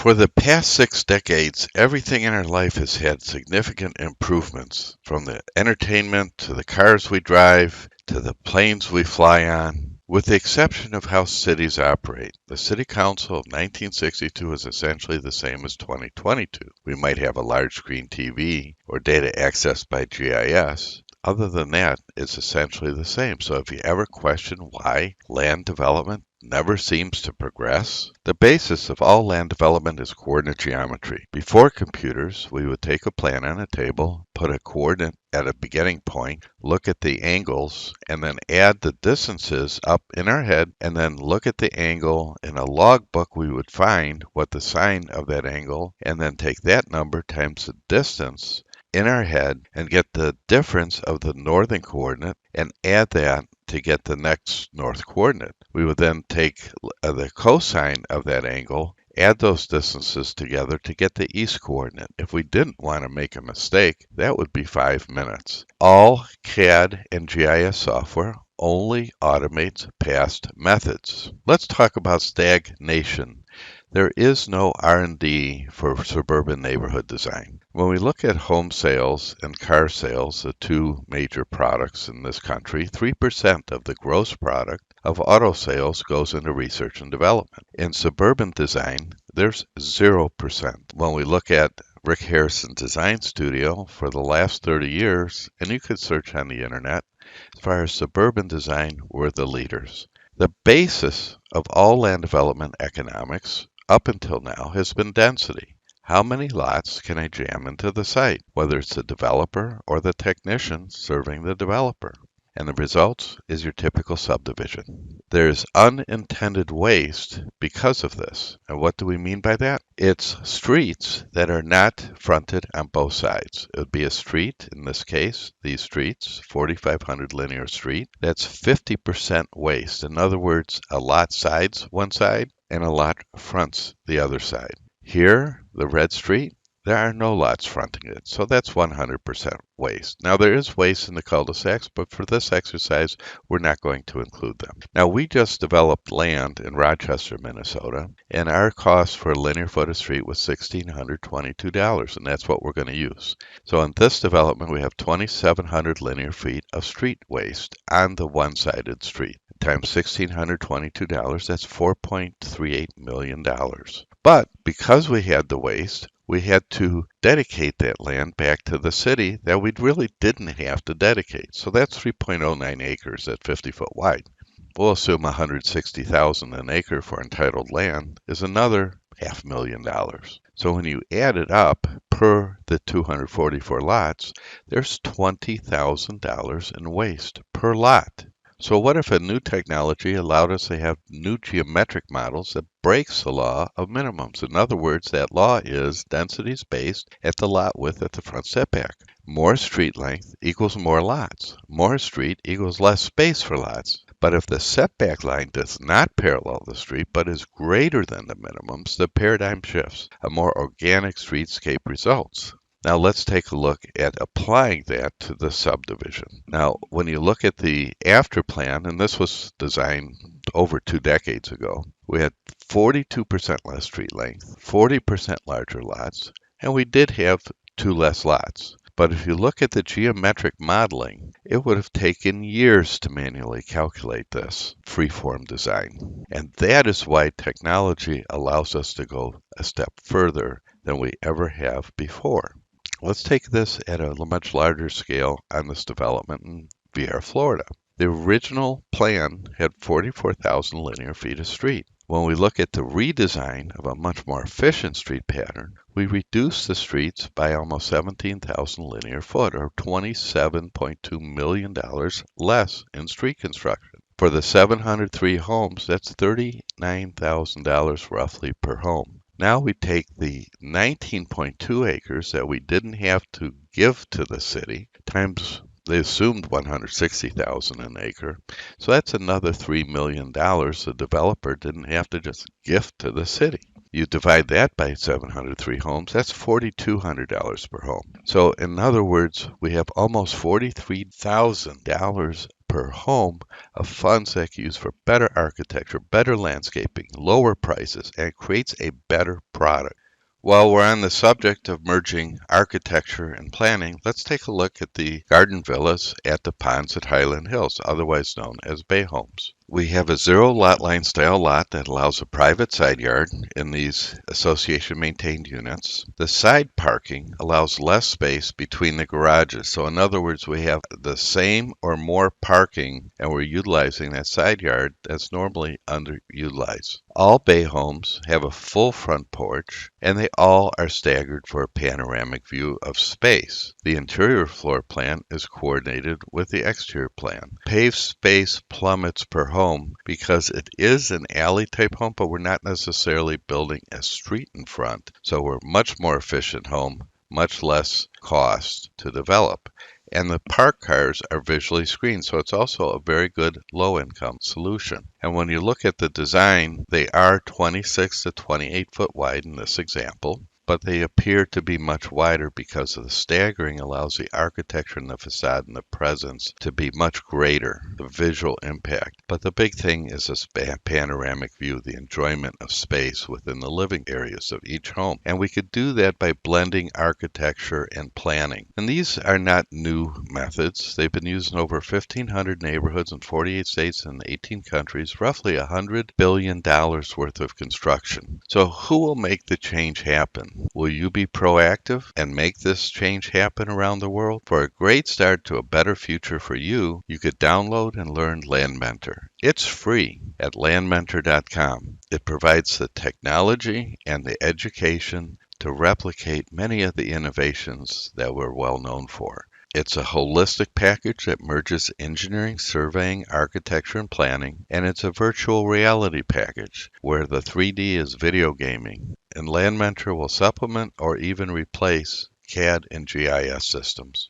For the past 6 decades, everything in our life has had significant improvements, from the entertainment to the cars we drive to the planes we fly on. With the exception of how cities operate, the City Council of 1962 is essentially the same as 2022. We might have a large screen TV or data accessed by GIS. Other than that, it's essentially the same. So if you ever question why land development never seems to progress, the basis of all land development is coordinate geometry. Before computers, we would take a plan on a table, put a coordinate at a beginning point, look at the angles, and then add the distances up in our head, and then look at the angle. In a logbook, we would find what the sine of that angle, and then take that number times the distance in our head and get the difference of the northern coordinate and add that to get the next north coordinate. We would then take the cosine of that angle, add those distances together to get the east coordinate. If we didn't want to make a mistake, that would be 5 minutes. All CAD and GIS software only automates past methods. Let's talk about stagnation. There is no R&D for suburban neighborhood design. When we look at home sales and car sales, the two major products in this country, 3% of the gross product of auto sales goes into research and development. In suburban design, there's 0%. When we look at Rick Harrison's design studio for the last 30 years, and you could search on the internet, as far as suburban design, we're the leaders. The basis of all land development economics up until now has been density. How many lots can I jam into the site, whether it's the developer or the technician serving the developer? And the result is your typical subdivision. There's unintended waste because of this. And what do we mean by that? It's streets that are not fronted on both sides. It would be a street, in this case, these streets, 4,500 linear street. That's 50% waste. In other words, a lot sides one side and a lot fronts the other side. Here, the red street, there are no lots fronting it, so that's 100% waste. Now, there is waste in the cul-de-sacs, but for this exercise, we're not going to include them. Now, we just developed land in Rochester, Minnesota, and our cost for a linear foot of street was $1,622, and that's what we're going to use. So in this development, we have 2,700 linear feet of street waste on the one-sided street. Times $1,622, that's $4.38 million. But because we had the waste, we had to dedicate that land back to the city that we really didn't have to dedicate. So that's 3.09 acres at 50 foot wide. We'll assume $160,000 an acre for entitled land is another $500,000. So when you add it up per the 244 lots, there's $20,000 in waste per lot. So what if a new technology allowed us to have new geometric models that breaks the law of minimums? In other words, that law is density is based at the lot width at the front setback. More street length equals more lots. More street equals less space for lots. But if the setback line does not parallel the street but is greater than the minimums, the paradigm shifts. A more organic streetscape results. Now let's take a look at applying that to the subdivision. Now, when you look at the after plan, and this was designed over 2 decades ago, we had 42% less street length, 40% larger lots, and we did have 2 less lots. But if you look at the geometric modeling, it would have taken years to manually calculate this freeform design. And that is why technology allows us to go a step further than we ever have before. Let's take this at a much larger scale on this development in Vieira, Florida. The original plan had 44,000 linear feet of street. When we look at the redesign of a much more efficient street pattern, we reduced the streets by almost 17,000 linear foot, or $27.2 million less in street construction. For the 703 homes, that's $39,000 roughly per home. Now we take the 19.2 acres that we didn't have to give to the city times they assumed 160,000 an acre. So that's another $3 million the developer didn't have to just gift to the city. You divide that by 703 homes, that's $4,200 per home. So in other words, we have almost $43,000 per home of funds that can use for better architecture, better landscaping, lower prices, and creates a better product. While we're on the subject of merging architecture and planning, let's take a look at the garden villas at the ponds at Highland Hills, otherwise known as bay homes. We have a zero lot line style lot that allows a private side yard in these association maintained units. The side parking allows less space between the garages. So in other words, we have the same or more parking and we're utilizing that side yard that's normally underutilized. All bay homes have a full front porch and they all are staggered for a panoramic view of space. The interior floor plan is coordinated with the exterior plan. Paved space plummets per home because it is an alley type home, but we're not necessarily building a street in front. So we're much more efficient home, much less cost to develop. And the park cars are visually screened, so it's also a very good low-income solution. And when you look at the design, they are 26 to 28 foot wide in this example, but they appear to be much wider because of the staggering allows the architecture and the facade and the presence to be much greater, the visual impact. But the big thing is this panoramic view, the enjoyment of space within the living areas of each home. And we could do that by blending architecture and planning. And these are not new methods. They've been used in over 1,500 neighborhoods in 48 states and 18 countries, roughly $100 billion worth of construction. So who will make the change happen? Will you be proactive and make this change happen around the world? For a great start to a better future for you, you could download and learn LandMentor. It's free at landmentor.com. It provides the technology and the education to replicate many of the innovations that we're well known for. It's a holistic package that merges engineering, surveying, architecture, and planning, and it's a virtual reality package where the 3D is video gaming, and LandMentor will supplement or even replace CAD and GIS systems.